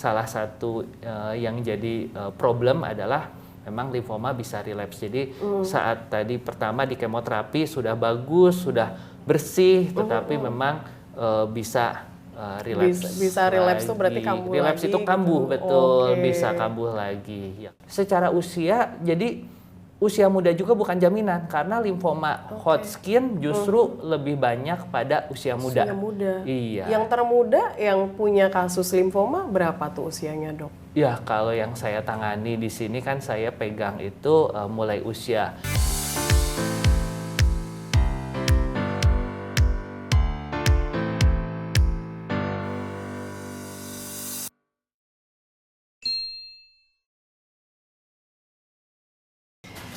salah satu yang jadi problem adalah memang limfoma bisa relapse. Jadi saat tadi pertama di kemoterapi sudah bagus, sudah bersih, tetapi memang bisa relapse. Bisa relapse itu berarti kambuh relapse lagi. itu kambuh, gitu. betul, bisa kambuh lagi. Ya. Secara usia, jadi usia muda juga bukan jaminan karena limfoma Hodgkin justru lebih banyak pada usia muda. Usia muda. Iya. Yang termuda yang punya kasus limfoma berapa tuh usianya, Dok? Ya, kalau yang saya tangani di sini kan saya pegang itu mulai usia.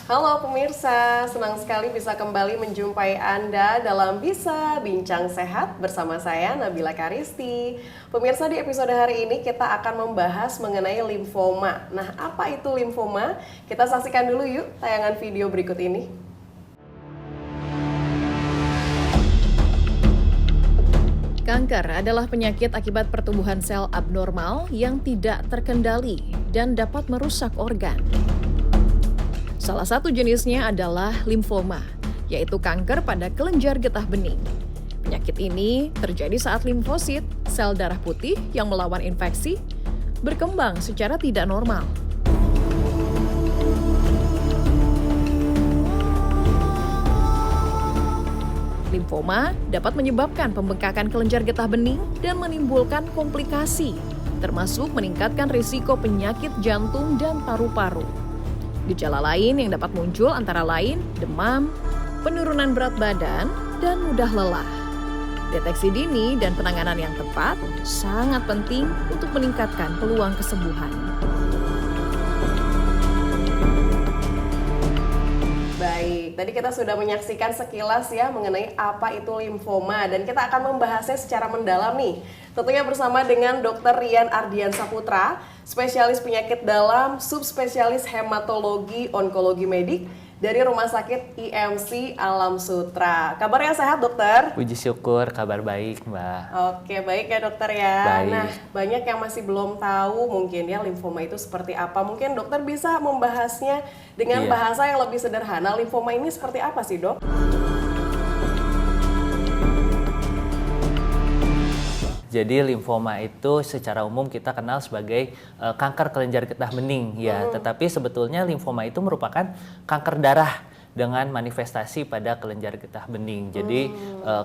Halo pemirsa, senang sekali bisa kembali menjumpai Anda dalam Bisa Bincang Sehat bersama saya Nabila Karisti. Pemirsa, di episode hari ini kita akan membahas mengenai limfoma. Nah, apa itu limfoma? Kita saksikan dulu yuk tayangan video berikut ini. Kanker adalah penyakit akibat pertumbuhan sel abnormal yang tidak terkendali dan dapat merusak organ. Salah satu jenisnya adalah limfoma, yaitu kanker pada kelenjar getah bening. Penyakit ini terjadi saat limfosit, sel darah putih yang melawan infeksi, berkembang secara tidak normal. Limfoma dapat menyebabkan pembengkakan kelenjar getah bening dan menimbulkan komplikasi, termasuk meningkatkan risiko penyakit jantung dan paru-paru. Gejala lain yang dapat muncul antara lain demam, penurunan berat badan, dan mudah lelah. Deteksi dini dan penanganan yang tepat sangat penting untuk meningkatkan peluang kesembuhan. Baik, tadi kita sudah menyaksikan sekilas ya mengenai apa itu limfoma dan kita akan membahasnya secara mendalam nih. Tentunya bersama dengan Dr. Rian Ardiansa Putra, spesialis penyakit dalam, subspesialis hematologi onkologi medik dari Rumah Sakit IMC Alam Sutra. Kabarnya sehat, Dokter? Puji syukur, kabar baik, Mbak. Oke, baik ya Dokter ya. Baik. Nah, banyak yang masih belum tahu mungkin ya limfoma itu seperti apa. Mungkin Dokter bisa membahasnya dengan bahasa yang lebih sederhana. Limfoma ini seperti apa sih, Dok? Jadi limfoma itu secara umum kita kenal sebagai kanker kelenjar getah bening ya, tetapi sebetulnya limfoma itu merupakan kanker darah dengan manifestasi pada kelenjar getah bening. Jadi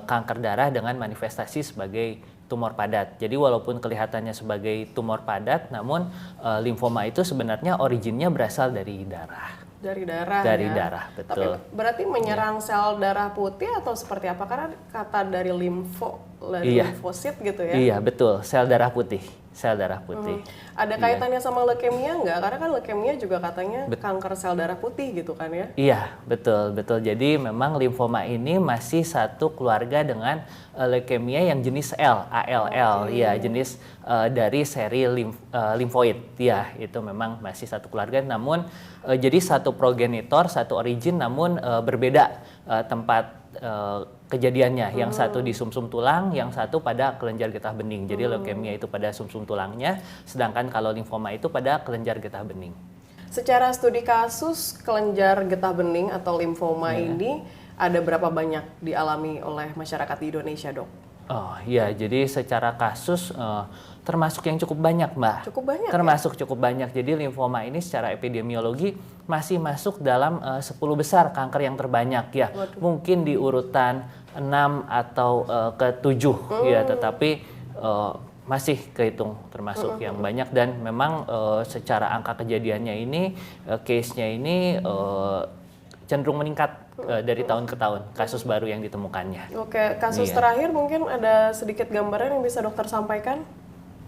kanker darah dengan manifestasi sebagai tumor padat. Jadi walaupun kelihatannya sebagai tumor padat, namun limfoma itu sebenarnya originnya berasal dari darah. Dari darah Dari ya. darah, betul. Tapi berarti menyerang sel darah putih atau seperti apa? Karena kata dari limfosit gitu ya. Iya, betul. Sel darah putih. Sel darah putih. Ada kaitannya sama leukemia nggak? Karena kan leukemia juga katanya kanker sel darah putih gitu kan ya? Iya, betul, betul. Jadi memang limfoma ini masih satu keluarga dengan leukemia yang jenis L, ALL, ya jenis dari seri limfoid. Ya, itu memang masih satu keluarga. Namun jadi satu progenitor, satu origin, namun berbeda tempat kejadiannya. Yang satu di sumsum tulang, yang satu pada kelenjar getah bening. Jadi leukemia itu pada sumsum tulangnya, sedangkan kalau limfoma itu pada kelenjar getah bening. Secara studi kasus kelenjar getah bening atau limfoma ini ada berapa banyak dialami oleh masyarakat di Indonesia, Dok? Oh iya, jadi secara kasus termasuk yang cukup banyak, Mbak. Cukup banyak. Termasuk cukup banyak. Jadi limfoma ini secara epidemiologi masih masuk dalam 10 besar kanker yang terbanyak ya. Waduh. Mungkin di urutan 6 atau ke-7 ya, tetapi masih kehitung termasuk yang banyak dan memang secara angka kejadiannya ini case-nya ini cenderung meningkat dari tahun ke tahun, kasus baru yang ditemukannya. Oke, kasus terakhir mungkin ada sedikit gambaran yang bisa dokter sampaikan?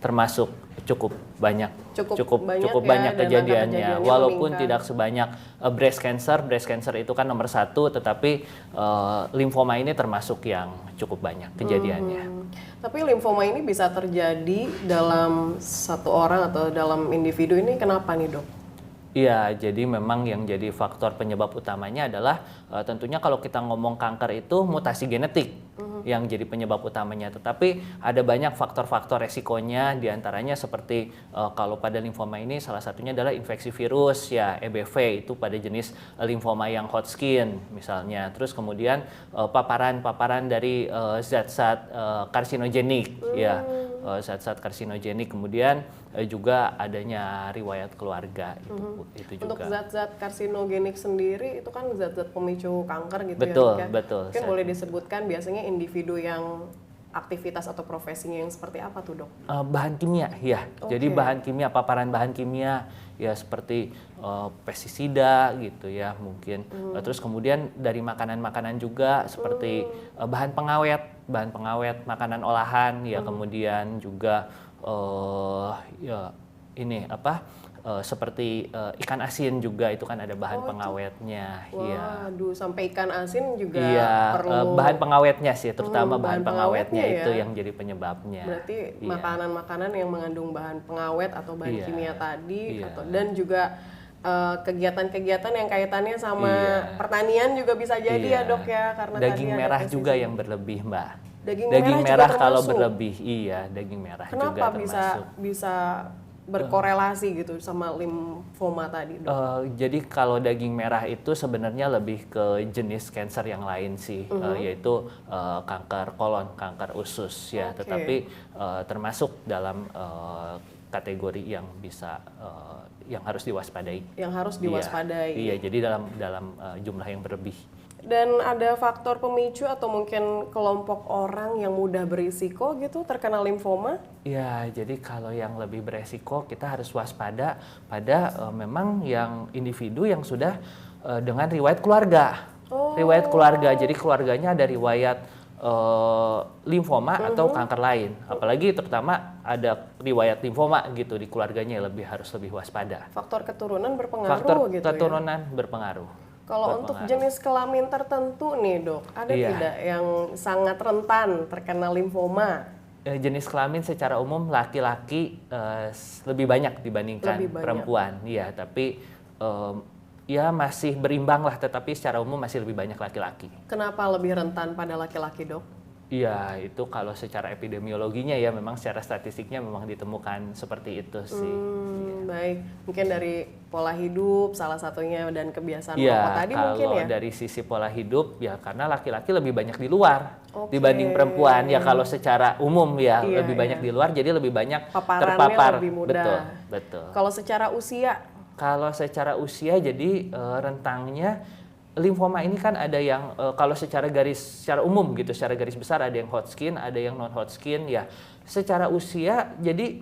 Termasuk cukup banyak, Cukup banyak banyak ya, dan kejadiannya. angka Walaupun meningkat. tidak sebanyak breast cancer itu kan nomor 1, tetapi limfoma ini termasuk yang cukup banyak kejadiannya. Tapi limfoma ini bisa terjadi dalam satu orang atau dalam individu ini kenapa nih, Dok? Iya, jadi memang yang jadi faktor penyebab utamanya adalah tentunya kalau kita ngomong kanker itu mutasi genetik yang jadi penyebab utamanya. Tetapi ada banyak faktor-faktor resikonya, diantaranya seperti kalau pada limfoma ini salah satunya adalah infeksi virus ya EBV itu pada jenis limfoma yang Hodgkin misalnya. Terus kemudian paparan-paparan dari zat-zat karsinogenik ya. Zat-zat karsinogenik, kemudian juga adanya riwayat keluarga itu juga. Untuk zat-zat karsinogenik sendiri itu kan zat-zat pemicu kanker gitu Betul, ya, Dok, ya? betul. Mungkin boleh disebutkan biasanya individu yang aktivitas atau profesinya yang seperti apa tuh, Dok? Bahan kimia ya. Jadi bahan kimia, paparan bahan kimia ya seperti pestisida gitu ya mungkin. Terus kemudian dari makanan-makanan juga seperti bahan pengawet makanan olahan ya, kemudian juga ya ini seperti ikan asin juga itu kan ada bahan pengawetnya. Waduh, sampai ikan asin juga Iya, perlu bahan pengawetnya sih, terutama bahan pengawetnya ya. itu yang jadi penyebabnya. Berarti Iya. makanan-makanan yang mengandung bahan pengawet atau bahan Iya. kimia tadi, Iya. dan juga kegiatan-kegiatan yang kaitannya sama Iya. pertanian juga bisa jadi Iya. ya, Dok ya, karena daging tadi ada merah pestisida. juga yang berlebih, Mbak. Daging Daging merah merah juga kalau termasuk? berlebih, iya, daging merah juga Kenapa termasuk. bisa berkorelasi gitu sama limfoma tadi, Dok? Jadi kalau daging merah itu sebenarnya lebih ke jenis kanker yang lain sih, yaitu kanker kolon, kanker usus ya. Oke. Tetapi termasuk dalam kategori yang bisa yang harus diwaspadai. Yang harus Iya, diwaspadai. Iya, jadi dalam jumlah yang berlebih. Dan ada faktor pemicu atau mungkin kelompok orang yang mudah berisiko gitu terkena limfoma? Ya, jadi kalau yang lebih beresiko kita harus waspada pada memang yang individu yang sudah dengan riwayat keluarga. Riwayat keluarga, jadi keluarganya ada riwayat limfoma atau kanker lain. Apalagi terutama ada riwayat limfoma gitu di keluarganya, harus lebih waspada. Faktor keturunan berpengaruh Faktor gitu ya? keturunan berpengaruh. Kalau untuk jenis kelamin tertentu nih, Dok, ada Iya. tidak yang sangat rentan terkena limfoma? Jenis kelamin secara umum laki-laki lebih banyak dibandingkan Lebih banyak. perempuan, ya. Tapi ya masih berimbang lah, tetapi secara umum masih lebih banyak laki-laki. Kenapa lebih rentan pada laki-laki, Dok? Iya, itu kalau secara epidemiologinya ya memang secara statistiknya memang ditemukan seperti itu sih. Baik, mungkin dari pola hidup salah satunya dan kebiasaan Iya, pokok tadi mungkin kalau ya? dari sisi pola hidup ya karena laki-laki lebih banyak di luar Oke. dibanding perempuan ya, kalau secara umum ya Iya, lebih banyak iya. di luar jadi lebih banyak Paparannya terpapar. lebih mudah. Betul, betul. Kalau secara usia, Kalau secara usia jadi rentangnya limfoma ini kan ada yang kalau secara umum gitu, secara garis besar ada yang Hodgkin, ada yang non Hodgkin ya. Secara usia jadi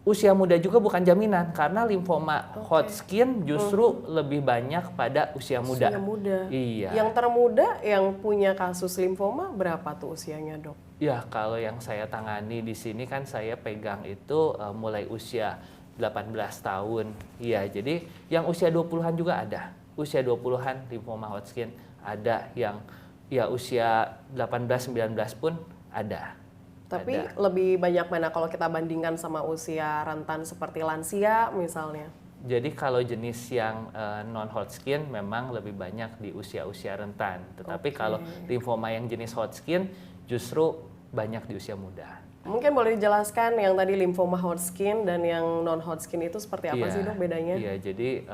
usia muda juga bukan jaminan karena limfoma Hodgkin justru lebih banyak pada usia muda. usia muda. Iya. Yang termuda yang punya kasus limfoma berapa tuh usianya, Dok? Ya, kalau yang saya tangani di sini kan saya pegang itu mulai usia 18 tahun. Iya, jadi yang usia 20-an juga ada. Usia 20-an limfoma Hodgkin ada, yang ya usia 18-19 pun ada. Tapi Ada. lebih banyak mana kalau kita bandingkan sama usia rentan seperti lansia misalnya? Jadi kalau jenis yang non Hodgkin memang lebih banyak di usia-usia rentan. Tetapi kalau limfoma yang jenis Hodgkin justru banyak di usia muda. Mungkin boleh dijelaskan yang tadi limfoma Hodgkin dan yang non Hodgkin itu seperti apa sih, Dok, bedanya? Iya, jadi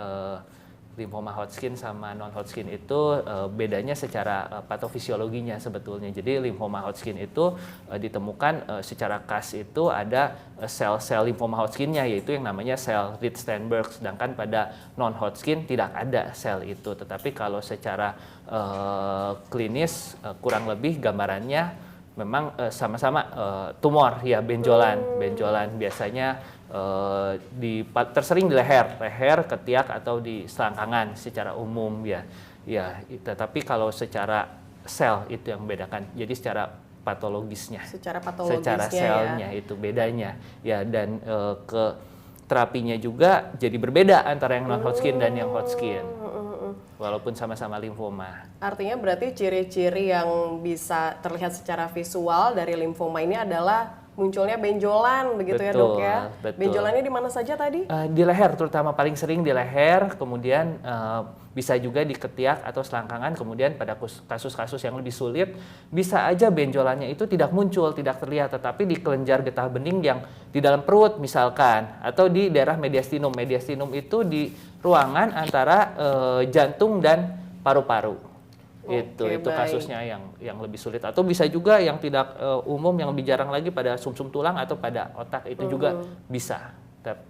limfoma Hodgkin sama non Hodgkin itu bedanya secara patofisiologinya sebetulnya. Jadi limfoma Hodgkin itu ditemukan secara khas itu ada sel-sel limfoma Hodgkinnya, yaitu yang namanya sel Reed-Steinberg. Sedangkan pada non Hodgkin tidak ada sel itu. Tetapi kalau secara klinis kurang lebih gambarannya memang sama-sama tumor ya, benjolan biasanya tersering di leher, ketiak atau di selangkangan secara umum ya. Ya, tetapi kalau secara sel itu yang membedakan. Jadi secara patologisnya, Secara patologisnya secara selnya itu bedanya. Ya, dan ke terapinya juga jadi berbeda antara yang non Hodgkin dan yang Hodgkin. Walaupun sama-sama limfoma. Artinya berarti ciri-ciri yang bisa terlihat secara visual dari limfoma ini adalah munculnya benjolan begitu ya dok ya. Betul. Benjolannya di mana saja tadi? Di leher, terutama paling sering di leher, kemudian bisa juga di ketiak atau selangkangan, kemudian pada kasus-kasus yang lebih sulit, bisa aja benjolannya itu tidak muncul, tidak terlihat, tetapi di kelenjar getah bening yang di dalam perut misalkan, atau di daerah mediastinum. Mediastinum itu di ruangan antara jantung dan paru-paru. Itu kasusnya yang lebih sulit, atau bisa juga yang tidak umum, yang lebih jarang lagi pada sumsum tulang atau pada otak, itu juga bisa,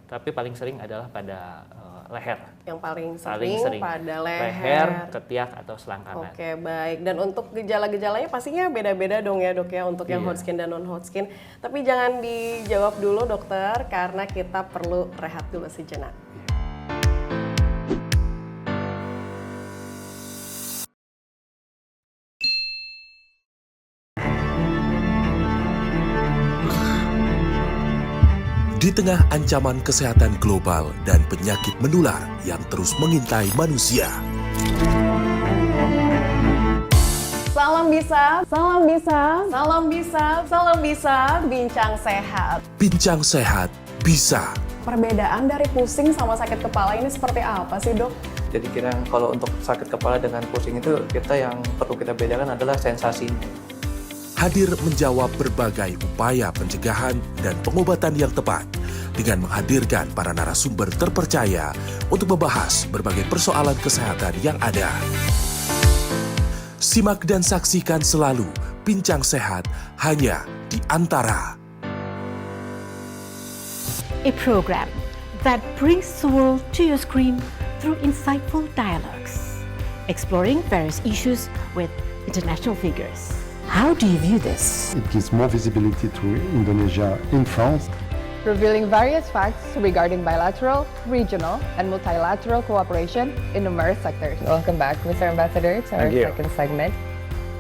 tapi paling sering adalah pada leher. Yang paling sering pada leher, ketiak atau selangkangan. Oke, baik. Dan untuk gejala-gejalanya pastinya beda-beda dong ya dok ya, untuk yang Hodgkin dan non Hodgkin. Tapi jangan dijawab dulu dokter, karena kita perlu rehat dulu sejenak. Di tengah ancaman kesehatan global dan penyakit menular yang terus mengintai manusia. Salam bisa, salam bisa, salam bisa, salam bisa, bincang sehat. Bincang sehat bisa. Perbedaan dari pusing sama sakit kepala ini seperti apa sih dok? Jadi kalau untuk sakit kepala dengan pusing itu yang perlu kita bedakan adalah sensasinya. Hadir menjawab berbagai upaya pencegahan dan pengobatan yang tepat dengan menghadirkan para narasumber terpercaya untuk membahas berbagai persoalan kesehatan yang ada. Simak dan saksikan selalu Bincang Sehat hanya di Antara. A program that brings the world to your screen through insightful dialogues, exploring various issues with international figures. How do you view this? It gives more visibility to Indonesia in France. Revealing various facts regarding bilateral, regional, and multilateral cooperation in numerous sectors. Welcome back, Mr. Ambassador, to our second segment.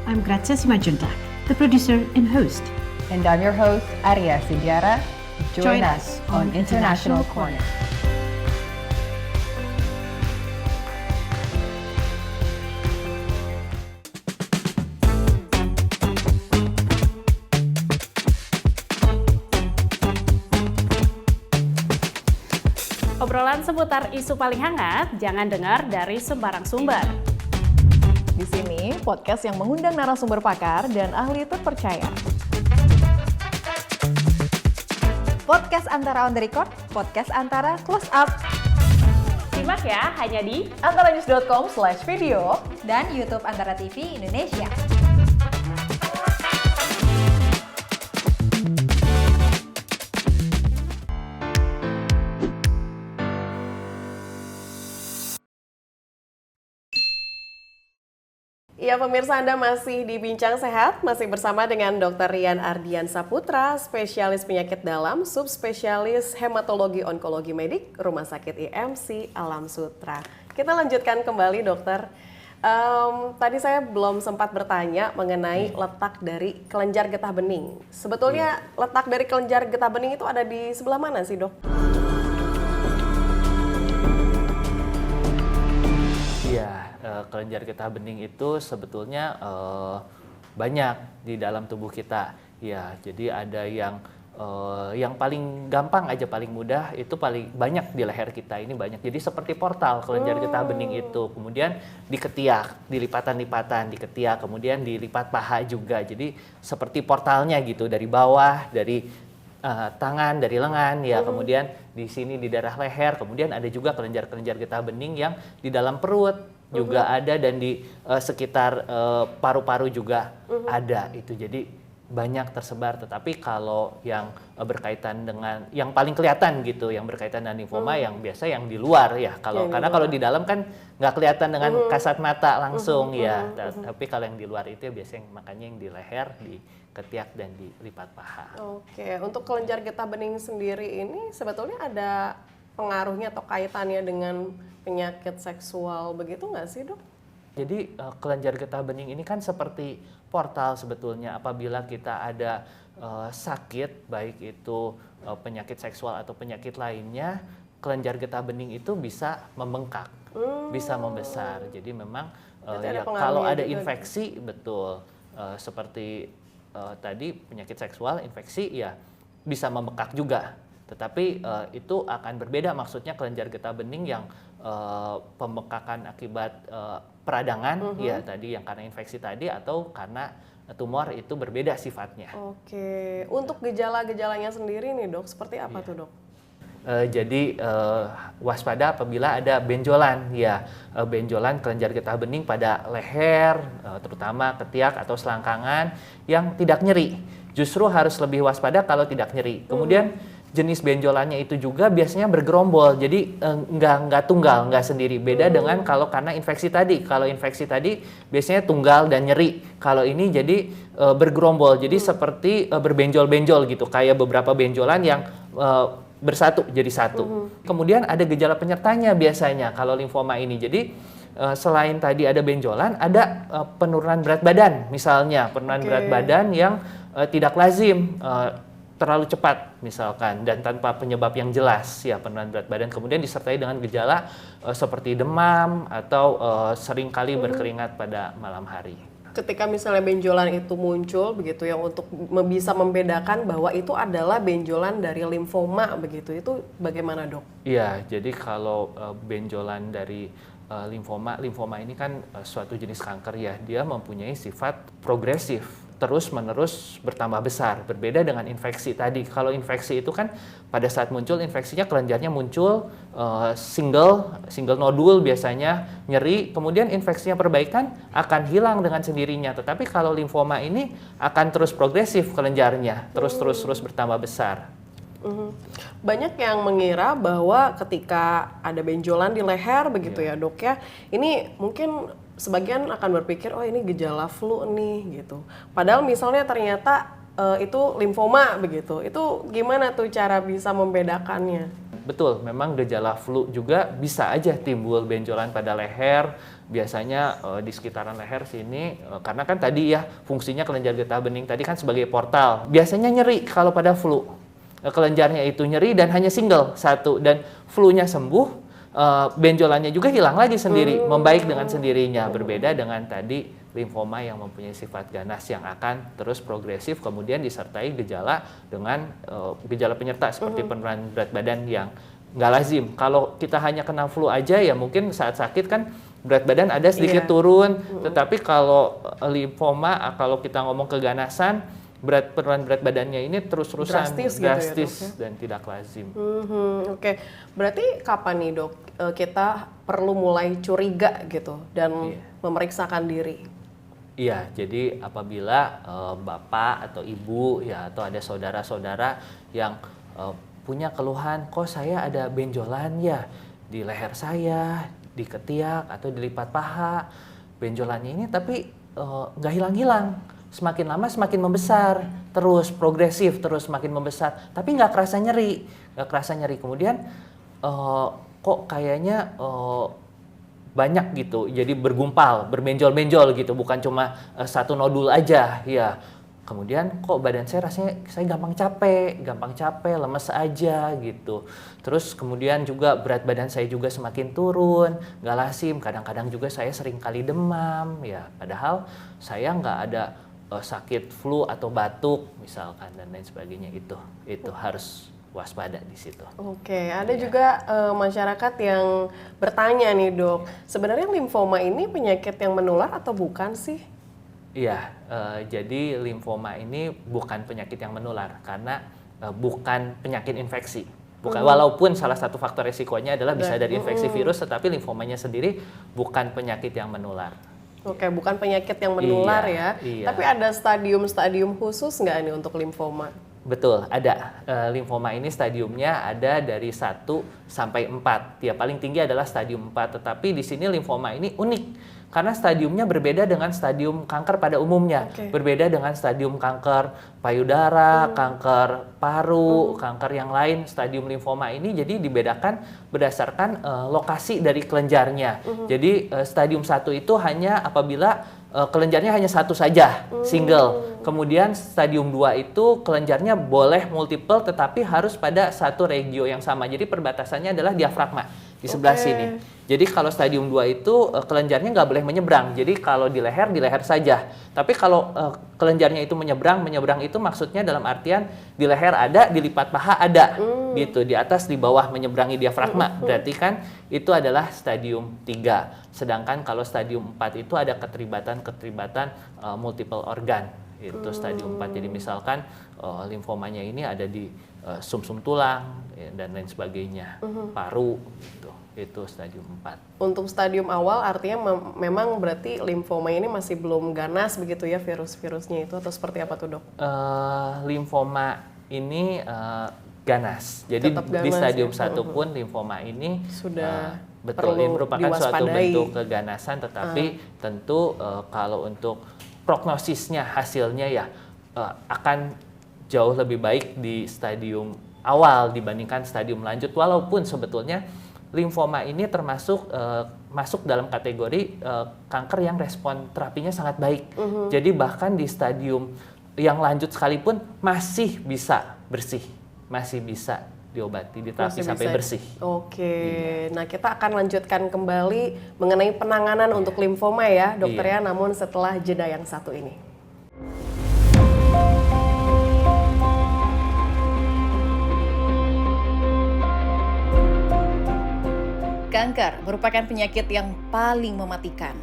I'm Grazia Simajuntak, the producer and host. And I'm your host, Arya Sidiara. Join us on International Corner. Obrolan seputar isu paling hangat, jangan dengar dari sembarang sumber. Di sini, podcast yang mengundang narasumber pakar dan ahli terpercaya. Podcast Antara on the record, podcast Antara close up. Simak ya, hanya di antaranews.com/video dan YouTube Antara TV Indonesia. Ya pemirsa, Anda masih di Bincang Sehat, masih bersama dengan Dr. Rian Ardian Saputra, spesialis penyakit dalam, subspesialis hematologi onkologi medik, Rumah Sakit IMC Alam Sutra. Kita lanjutkan kembali dokter. Tadi saya belum sempat bertanya mengenai letak dari kelenjar getah bening. Sebetulnya letak dari kelenjar getah bening itu ada di sebelah mana sih dok? Kelenjar getah bening itu sebetulnya banyak di dalam tubuh kita. Ya, jadi ada yang paling gampang aja, paling mudah itu paling banyak di leher kita ini banyak. Jadi seperti portal kelenjar getah bening itu. Kemudian di ketiak, di lipatan-lipatan di ketiak, kemudian di lipat paha juga. Jadi seperti portalnya gitu, dari bawah, dari tangan, dari lengan ya, kemudian di sini di daerah leher, kemudian ada juga kelenjar-kelenjar getah bening yang di dalam perut juga ada, dan di sekitar paru-paru juga ada itu. Jadi banyak tersebar, tetapi kalau yang berkaitan dengan yang paling kelihatan gitu, yang berkaitan dengan limfoma yang biasa yang di luar ya, karena kalau di dalam kan nggak kelihatan dengan kasat mata langsung ya, tapi kalau yang di luar itu ya biasanya makanya yang di leher, di ketiak, dan di lipat paha. Oke, untuk kelenjar getah bening sendiri ini sebetulnya ada pengaruhnya atau kaitannya dengan penyakit seksual begitu nggak sih dok? Jadi kelenjar getah bening ini kan seperti portal sebetulnya. Apabila kita ada sakit, baik itu penyakit seksual atau penyakit lainnya, kelenjar getah bening itu bisa membengkak, bisa membesar. Jadi memang ya, kalau ada infeksi, betul seperti tadi penyakit seksual, infeksi ya bisa membekak juga. Tetapi itu akan berbeda, maksudnya kelenjar getah bening yang pembekakan akibat peradangan, ya tadi yang karena infeksi tadi atau karena tumor, itu berbeda sifatnya. Oke, untuk gejala-gejalanya sendiri nih dok, seperti apa tuh dok? Jadi waspada apabila ada benjolan, ya benjolan kelenjar getah bening pada leher, terutama ketiak atau selangkangan yang tidak nyeri. Justru harus lebih waspada kalau tidak nyeri. Kemudian jenis benjolannya itu juga biasanya bergerombol, jadi nggak tunggal, nggak sendiri. Beda dengan kalau karena infeksi tadi. Kalau infeksi tadi biasanya tunggal dan nyeri. Kalau ini jadi bergerombol, jadi seperti berbenjol-benjol gitu, kayak beberapa benjolan yang bersatu jadi satu. Kemudian ada gejala penyertanya biasanya kalau limfoma ini. Jadi selain tadi ada benjolan, ada penurunan berat badan, misalnya penurunan berat badan yang tidak lazim, terlalu cepat misalkan, dan tanpa penyebab yang jelas, ya penurunan berat badan. Kemudian disertai dengan gejala seperti demam atau seringkali berkeringat pada malam hari. Ketika misalnya benjolan itu muncul begitu, yang untuk bisa membedakan bahwa itu adalah benjolan dari limfoma begitu, itu bagaimana dok? Iya, jadi kalau benjolan dari limfoma ini kan suatu jenis kanker, ya, dia mempunyai sifat progresif, terus-menerus bertambah besar. Berbeda dengan infeksi tadi. Kalau infeksi itu kan pada saat muncul infeksinya, kelenjarnya muncul single nodul biasanya, nyeri, kemudian infeksinya perbaikan akan hilang dengan sendirinya. Tetapi kalau limfoma ini akan terus progresif kelenjarnya, terus bertambah besar. Banyak yang mengira bahwa ketika ada benjolan di leher begitu ya dok ya, ini mungkin sebagian akan berpikir, oh ini gejala flu nih gitu. Padahal misalnya ternyata itu limfoma begitu. Itu gimana tuh cara bisa membedakannya? Betul, memang gejala flu juga bisa aja timbul benjolan pada leher, biasanya di sekitaran leher sini, karena kan tadi ya fungsinya kelenjar getah bening tadi kan sebagai portal. Biasanya nyeri kalau pada flu, kelenjarnya itu nyeri dan hanya single satu, dan flu-nya sembuh, benjolannya juga hilang lagi sendiri, membaik dengan sendirinya. Berbeda dengan tadi limfoma yang mempunyai sifat ganas yang akan terus progresif, kemudian disertai gejala dengan gejala penyerta seperti penurunan berat badan yang nggak lazim. Kalau kita hanya kena flu aja, ya mungkin saat sakit kan berat badan ada sedikit turun, tetapi kalau limfoma, kalau kita ngomong keganasan, penurunan berat badannya ini terus-terusan drastis gitu ya, dok, dan tidak lazim. Oke, berarti kapan nih dok kita perlu mulai curiga gitu dan memeriksakan diri? Iya, jadi apabila bapak atau ibu, ya, atau ada saudara-saudara yang punya keluhan, kok saya ada benjolan ya di leher saya, di ketiak atau di lipat paha, benjolannya ini tapi nggak hilang-hilang. Semakin lama semakin membesar, terus progresif, terus semakin membesar, tapi nggak kerasa nyeri. Kemudian kok kayaknya banyak gitu, jadi bergumpal, berbenjol-benjol gitu, bukan cuma satu nodul aja, ya. Kemudian kok badan saya rasanya saya gampang capek, lemes aja gitu. Terus kemudian juga berat badan saya juga semakin turun, nggak lazim. Kadang-kadang juga saya sering kali demam, ya. Padahal saya nggak ada sakit flu atau batuk misalkan dan lain sebagainya. Itu harus waspada di situ. Oke, ada juga masyarakat yang bertanya nih dok, sebenarnya limfoma ini penyakit yang menular atau bukan sih? Iya, jadi limfoma ini bukan penyakit yang menular karena bukan penyakit infeksi. Walaupun salah satu faktor resikonya adalah bisa dari infeksi virus, tetapi limfomanya sendiri bukan penyakit yang menular. Oke, bukan penyakit yang menular ya. Tapi ada stadium-stadium khusus nggak nih untuk limfoma? Betul, ada. Limfoma ini stadiumnya ada dari 1 sampai 4. Ya, paling tinggi adalah stadium 4. Tetapi di sini limfoma ini unik karena stadiumnya berbeda dengan stadium kanker pada umumnya. Berbeda dengan stadium kanker payudara, kanker paru, kanker yang lain. Stadium limfoma ini jadi dibedakan berdasarkan lokasi dari kelenjarnya. Jadi stadium 1 itu hanya apabila kelenjarnya hanya satu saja, single. Kemudian stadium 2 itu kelenjarnya boleh multiple tetapi harus pada satu regio yang sama. Jadi perbatasannya adalah diafragma di sebelah sini. Jadi kalau stadium 2 itu kelenjarnya nggak boleh menyeberang. Jadi kalau di leher saja. Tapi kalau kelenjarnya itu menyeberang itu maksudnya dalam artian di leher ada, di lipat paha ada. Gitu, di atas, di bawah menyeberangi diafragma. Berarti kan itu adalah stadium 3. Sedangkan kalau stadium 4 itu ada keterlibatan multiple organ. Itu stadium 4. Jadi misalkan limfomanya ini ada di sumsum tulang dan lain sebagainya, paru gitu. Itu stadium 4. Untuk stadium awal artinya memang berarti limfoma ini masih belum ganas begitu ya virus-virusnya itu, atau seperti apa tuh, Dok? Limfoma ini ganas. Jadi di stadium 1 pun limfoma ini sudah ini merupakan suatu bentuk keganasan, tetapi tentu kalau untuk prognosisnya, hasilnya ya akan jauh lebih baik di stadium awal dibandingkan stadium lanjut, walaupun sebetulnya limfoma ini termasuk masuk dalam kategori kanker yang respon terapinya sangat baik. Jadi bahkan di stadium yang lanjut sekalipun masih bisa bersih, masih bisa diobati, diterapi sampai bersih. Nah kita akan lanjutkan kembali mengenai penanganan untuk limfoma ya, Dokter ya, namun setelah jeda yang satu ini. Kanker merupakan penyakit yang paling mematikan.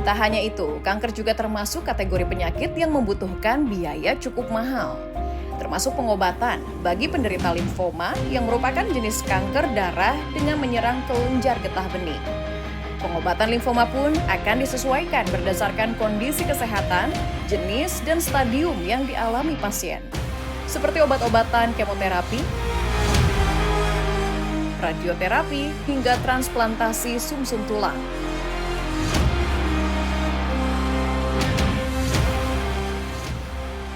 Tak hanya itu, kanker juga termasuk kategori penyakit yang membutuhkan biaya cukup mahal, termasuk pengobatan bagi penderita limfoma yang merupakan jenis kanker darah dengan menyerang kelenjar getah bening. Pengobatan limfoma pun akan disesuaikan berdasarkan kondisi kesehatan, jenis, dan stadium yang dialami pasien. Seperti obat-obatan kemoterapi, radioterapi, hingga transplantasi sumsum tulang.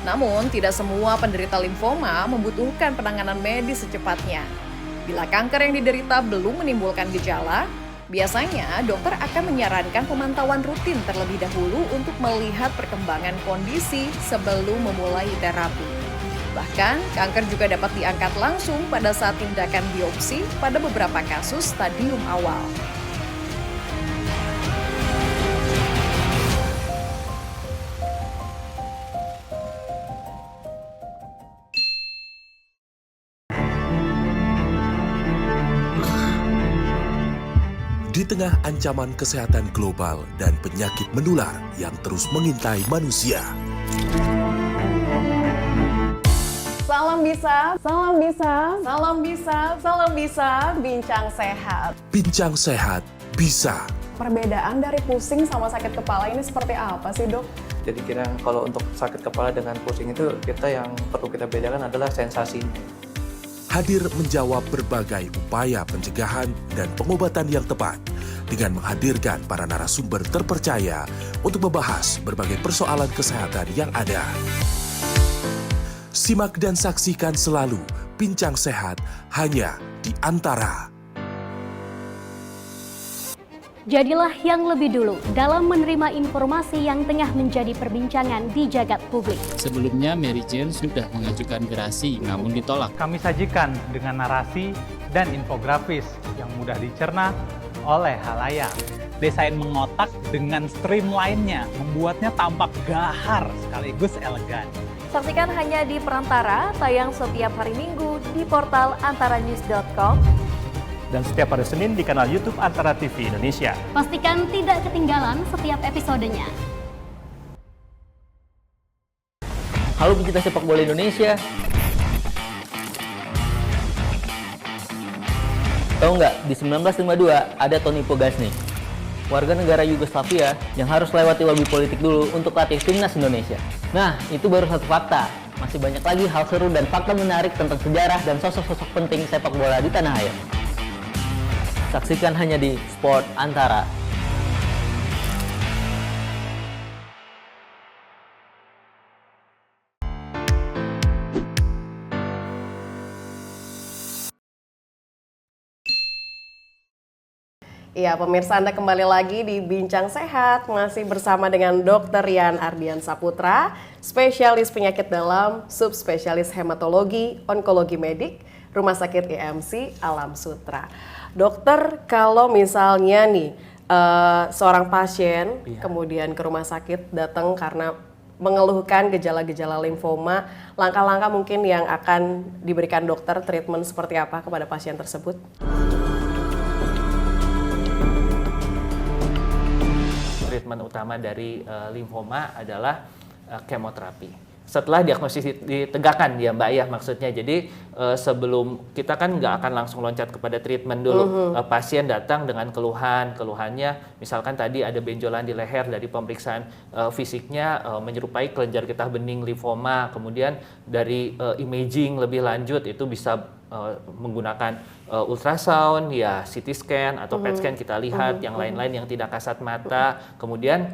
Namun, tidak semua penderita limfoma membutuhkan penanganan medis secepatnya. Bila kanker yang diderita belum menimbulkan gejala, biasanya dokter akan menyarankan pemantauan rutin terlebih dahulu untuk melihat perkembangan kondisi sebelum memulai terapi. Bahkan, kanker juga dapat diangkat langsung pada saat tindakan biopsi pada beberapa kasus stadium awal. Di tengah ancaman kesehatan global dan penyakit menular yang terus mengintai manusia, salam bisa, salam bisa, salam bisa, salam bisa, bincang sehat. Bincang sehat bisa. Perbedaan dari pusing sama sakit kepala ini seperti apa sih, Dok? Jadi kalau untuk sakit kepala dengan pusing itu yang perlu kita bedakan adalah sensasinya. Hadir menjawab berbagai upaya pencegahan dan pengobatan yang tepat dengan menghadirkan para narasumber terpercaya untuk membahas berbagai persoalan kesehatan yang ada. Simak dan saksikan selalu Bincang Sehat hanya di Antara. Jadilah yang lebih dulu dalam menerima informasi yang tengah menjadi perbincangan di jagat publik. Sebelumnya Mary Jane sudah mengajukan gerasi namun ditolak. Kami sajikan dengan narasi dan infografis yang mudah dicerna oleh halayak. Desain mengotak dengan streamline-nya membuatnya tampak gahar sekaligus elegan. Saksikan hanya di Perantara, tayang setiap hari Minggu di portal antaranews.com. Dan setiap hari Senin di kanal YouTube Antara TV Indonesia. Pastikan tidak ketinggalan setiap episodenya. Halo pecinta sepak bola Indonesia. Tahu nggak, di 1952 ada Tony Pogasnik, warga negara Yugoslavia yang harus lewati lobi politik dulu untuk latih timnas Indonesia. Nah, itu baru satu fakta. Masih banyak lagi hal seru dan fakta menarik tentang sejarah dan sosok-sosok penting sepak bola di tanah air. Saksikan hanya di Sport Antara. Iya, pemirsa, Anda kembali lagi di Bincang Sehat, masih bersama dengan Dr. Rian Ardian Saputra, spesialis penyakit dalam, subspesialis hematologi, onkologi medik, Rumah Sakit IMC Alam Sutra. Dokter, kalau misalnya nih seorang pasien kemudian ke rumah sakit datang karena mengeluhkan gejala-gejala limfoma, langkah-langkah mungkin yang akan diberikan dokter, treatment seperti apa kepada pasien tersebut? Treatment utama dari limfoma adalah kemoterapi. Setelah diagnosis ditegakkan ya Mbak ya, maksudnya. Jadi sebelum kita kan nggak akan langsung loncat kepada treatment dulu. Pasien datang dengan keluhannya misalkan tadi ada benjolan di leher, dari pemeriksaan fisiknya menyerupai kelenjar getah bening limfoma. Kemudian dari imaging lebih lanjut itu bisa menggunakan ultrasound, ya CT scan atau PET scan kita lihat, yang lain-lain yang tidak kasat mata. Kemudian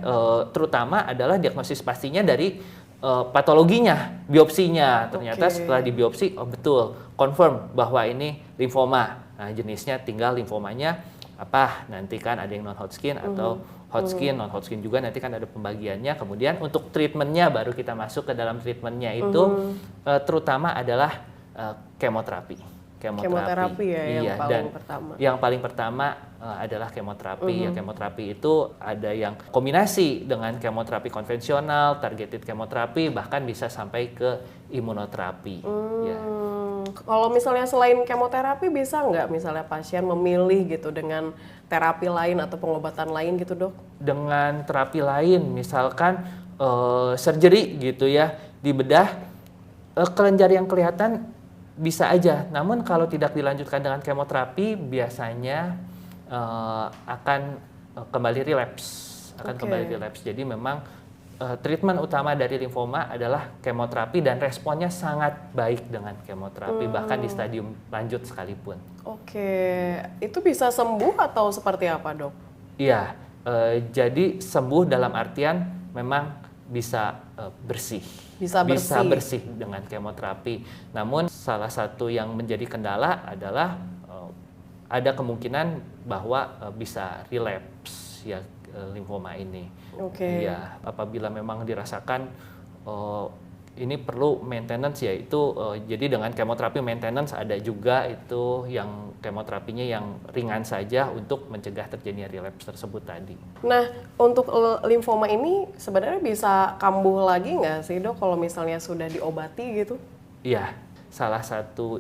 terutama adalah diagnosis pastinya dari patologinya, biopsinya. Ternyata setelah dibiopsi, oh betul, confirm bahwa ini limfoma. Nah, jenisnya tinggal limfomanya apa, nanti kan ada yang non-Hodgkin atau Hodgkin, non-Hodgkin juga nanti kan ada pembagiannya. Kemudian untuk treatmentnya baru kita masuk ke dalam treatmentnya itu terutama adalah kemoterapi. Kemoterapi ya, yang paling pertama. Yang paling pertama adalah kemoterapi. Ya, kemoterapi itu ada yang kombinasi dengan kemoterapi konvensional, targeted kemoterapi, bahkan bisa sampai ke imunoterapi. Ya. Kalau misalnya selain kemoterapi, bisa nggak misalnya pasien memilih gitu dengan terapi lain atau pengobatan lain gitu, Dok? Dengan terapi lain, misalkan surgery gitu ya, di bedah, kelenjar yang kelihatan bisa aja. Namun kalau tidak dilanjutkan dengan kemoterapi, biasanya akan kembali relapse. Jadi memang treatment utama dari limfoma adalah kemoterapi dan responnya sangat baik dengan kemoterapi, bahkan di stadium lanjut sekalipun. Itu bisa sembuh atau seperti apa, Dok? Iya, jadi sembuh dalam artian memang bisa bersih. Bisa bersih dengan kemoterapi. Namun salah satu yang menjadi kendala adalah ada kemungkinan bahwa bisa relapse ya limfoma ini. Ya, apabila memang dirasakan ini perlu maintenance, yaitu jadi dengan kemoterapi maintenance ada juga itu yang kemoterapinya yang ringan saja untuk mencegah terjadinya relapse tersebut tadi. Nah, untuk limfoma ini sebenarnya bisa kambuh lagi nggak sih, Dok, kalau misalnya sudah diobati gitu? Iya, salah satu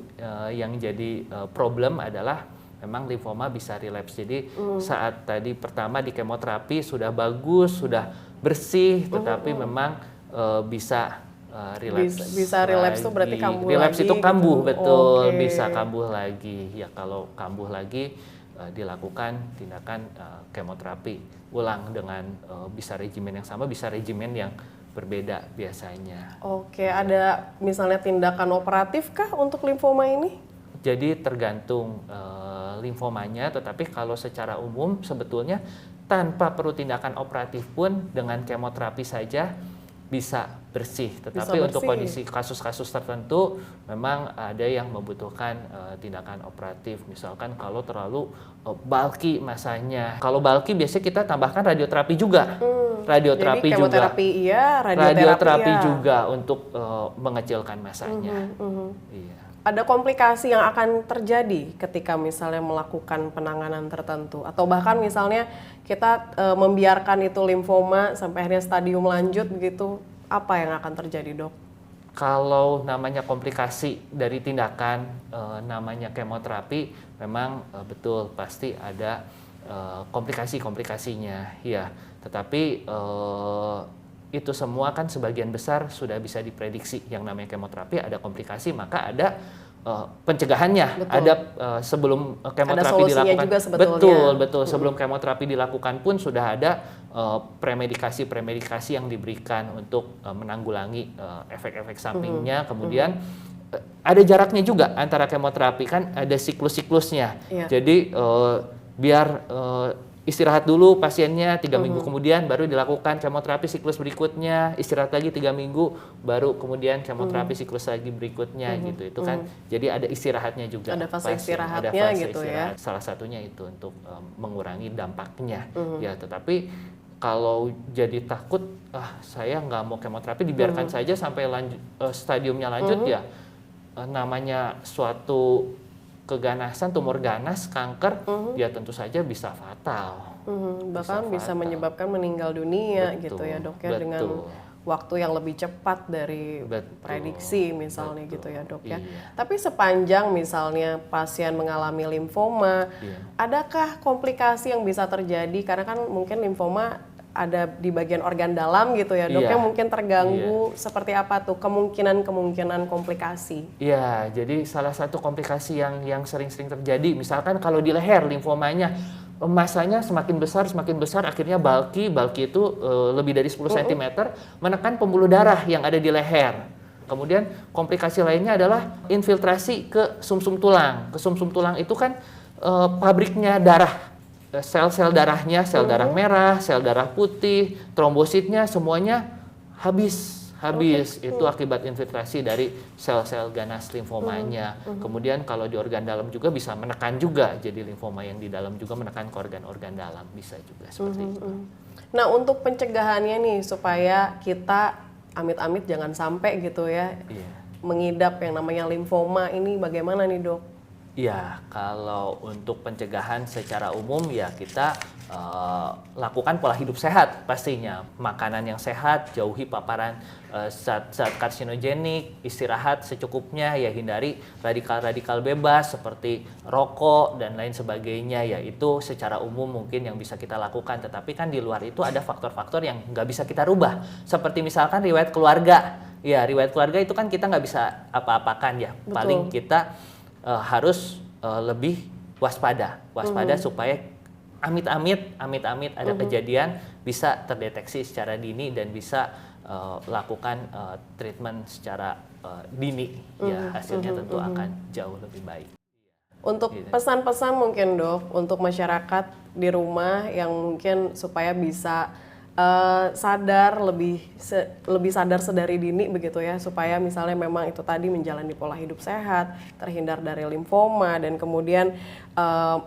yang jadi problem adalah memang limfoma bisa relapse. Jadi saat tadi pertama di kemoterapi sudah bagus, sudah bersih, tetapi memang bisa relapse. Bisa relapse itu berarti kambuh relapse lagi. Itu kambuh gitu. Betul, bisa kambuh lagi. Ya kalau kambuh lagi dilakukan tindakan kemoterapi ulang dengan bisa regimen yang sama, bisa regimen yang berbeda biasanya. Ada misalnya tindakan operatif kah untuk limfoma ini? Jadi tergantung limfomanya, tetapi kalau secara umum sebetulnya tanpa perlu tindakan operatif pun dengan kemoterapi saja bisa bersih. Tetapi untuk kondisi kasus-kasus tertentu memang ada yang membutuhkan tindakan operatif. Misalkan kalau terlalu bulky masanya. Kalau bulky biasanya kita tambahkan radioterapi juga. Radioterapi jadi kemoterapi juga. Iya, radioterapi juga untuk mengecilkan masanya. Iya. Ada komplikasi yang akan terjadi ketika misalnya melakukan penanganan tertentu, atau bahkan misalnya kita membiarkan itu limfoma sampai akhirnya stadium lanjut begitu, apa yang akan terjadi, Dok? Kalau namanya komplikasi dari tindakan namanya kemoterapi, memang betul pasti ada komplikasinya, ya. Tetapi itu semua kan sebagian besar sudah bisa diprediksi. Yang namanya kemoterapi ada komplikasi, maka ada pencegahannya. Ada sebelum kemoterapi dilakukan. Juga sebetulnya. Betul. Sebelum kemoterapi dilakukan pun sudah ada premedikasi yang diberikan untuk menanggulangi efek-efek sampingnya. Kemudian ada jaraknya juga antara kemoterapi, kan ada siklus-siklusnya. Jadi biar istirahat dulu pasiennya 3 minggu kemudian baru dilakukan kemoterapi siklus berikutnya, istirahat lagi 3 minggu baru kemudian kemoterapi siklus lagi berikutnya gitu. Itu kan jadi ada istirahatnya juga. Ada fase pasien, istirahatnya ada fase gitu istirahat. ya. Salah satunya itu untuk mengurangi dampaknya. Ya, tetapi kalau jadi takut, saya nggak mau kemoterapi, dibiarkan saja sampai stadiumnya lanjut ya. Namanya suatu keganasan, tumor ganas, kanker, ya tentu saja bisa fatal. Bahkan bisa menyebabkan meninggal dunia gitu ya dok ya, dengan waktu yang lebih cepat dari prediksi misalnya gitu ya dok ya. Tapi sepanjang misalnya pasien mengalami limfoma, adakah komplikasi yang bisa terjadi? Karena kan mungkin limfoma ada di bagian organ dalam gitu ya dok, yang mungkin terganggu. Seperti apa tuh kemungkinan komplikasi? Iya, jadi salah satu komplikasi yang sering-sering terjadi, misalkan kalau di leher limfomanya masanya semakin besar, akhirnya bulky itu lebih dari 10 cm, menekan pembuluh darah yang ada di leher. Kemudian komplikasi lainnya adalah infiltrasi ke sumsum tulang. Ke sumsum tulang itu kan pabriknya darah. Sel-sel darahnya, sel darah merah, sel darah putih, trombositnya semuanya habis. Itu akibat infiltrasi dari sel-sel ganas limfomanya. Kemudian kalau di organ dalam juga bisa menekan juga, jadi limfoma yang di dalam juga menekan ke organ-organ dalam, bisa juga seperti itu. Nah, untuk pencegahannya nih supaya kita amit-amit jangan sampai gitu ya mengidap yang namanya limfoma ini, bagaimana nih dok? Ya, kalau untuk pencegahan secara umum ya kita lakukan pola hidup sehat pastinya. Makanan yang sehat, jauhi paparan zat-zat karsinogenik, istirahat secukupnya, ya hindari radikal-radikal bebas seperti rokok dan lain sebagainya. Ya itu secara umum mungkin yang bisa kita lakukan. Tetapi kan di luar itu ada faktor-faktor yang nggak bisa kita rubah. Seperti misalkan riwayat keluarga. Ya, riwayat keluarga itu kan kita nggak bisa apa-apakan ya. Betul. Paling kita harus lebih waspada supaya amit-amit ada kejadian bisa terdeteksi secara dini dan bisa lakukan treatment secara dini, ya hasilnya tentu akan jauh lebih baik. Untuk pesan-pesan mungkin dok untuk masyarakat di rumah yang mungkin supaya bisa sadar lebih sadar sedari dini begitu ya, supaya misalnya memang itu tadi menjalani pola hidup sehat, terhindar dari limfoma, dan kemudian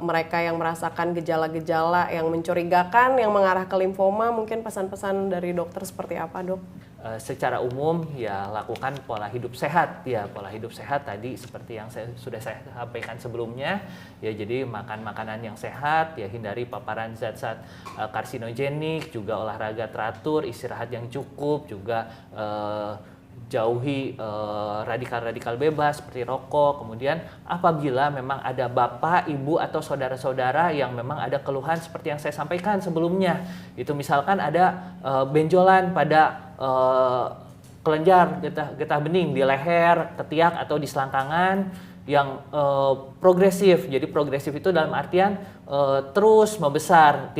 mereka yang merasakan gejala-gejala yang mencurigakan yang mengarah ke limfoma, mungkin pesan-pesan dari dokter seperti apa dok? Secara umum ya lakukan pola hidup sehat ya. Pola hidup sehat tadi seperti yang sudah saya sampaikan sebelumnya ya, jadi makan makanan yang sehat ya, hindari paparan zat-zat karsinogenik, juga olahraga teratur, istirahat yang cukup, juga jauhi radikal-radikal bebas seperti rokok. Kemudian apabila memang ada bapak, ibu atau saudara-saudara yang memang ada keluhan seperti yang saya sampaikan sebelumnya, itu misalkan ada benjolan pada kelenjar getah bening di leher, ketiak atau di selangkangan yang progresif. Jadi progresif itu dalam artian terus membesar,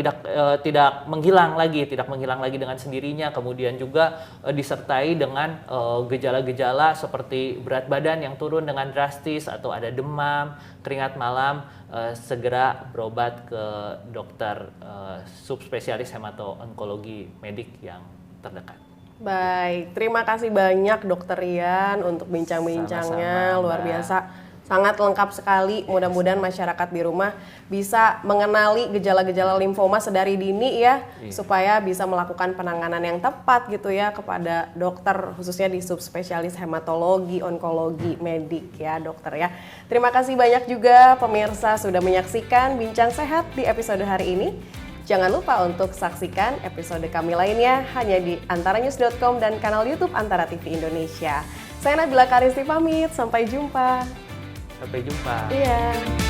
tidak menghilang lagi dengan sendirinya. Kemudian juga disertai dengan gejala-gejala seperti berat badan yang turun dengan drastis atau ada demam, keringat malam, segera berobat ke dokter subspesialis hemato-onkologi medik yang terdekat. Baik, terima kasih banyak Dokter Rian untuk bincang-bincangnya, luar biasa, sangat lengkap sekali. Mudah-mudahan masyarakat di rumah bisa mengenali gejala-gejala limfoma sedari dini ya, supaya bisa melakukan penanganan yang tepat gitu ya kepada dokter, khususnya di subspesialis hematologi, onkologi, medik ya dokter ya. Terima kasih banyak juga pemirsa sudah menyaksikan Bincang Sehat di episode hari ini. Jangan lupa untuk saksikan episode kami lainnya hanya di antaranews.com dan kanal YouTube Antara TV Indonesia. Saya Nabila Karisti pamit, sampai jumpa. Sampai jumpa. Iya.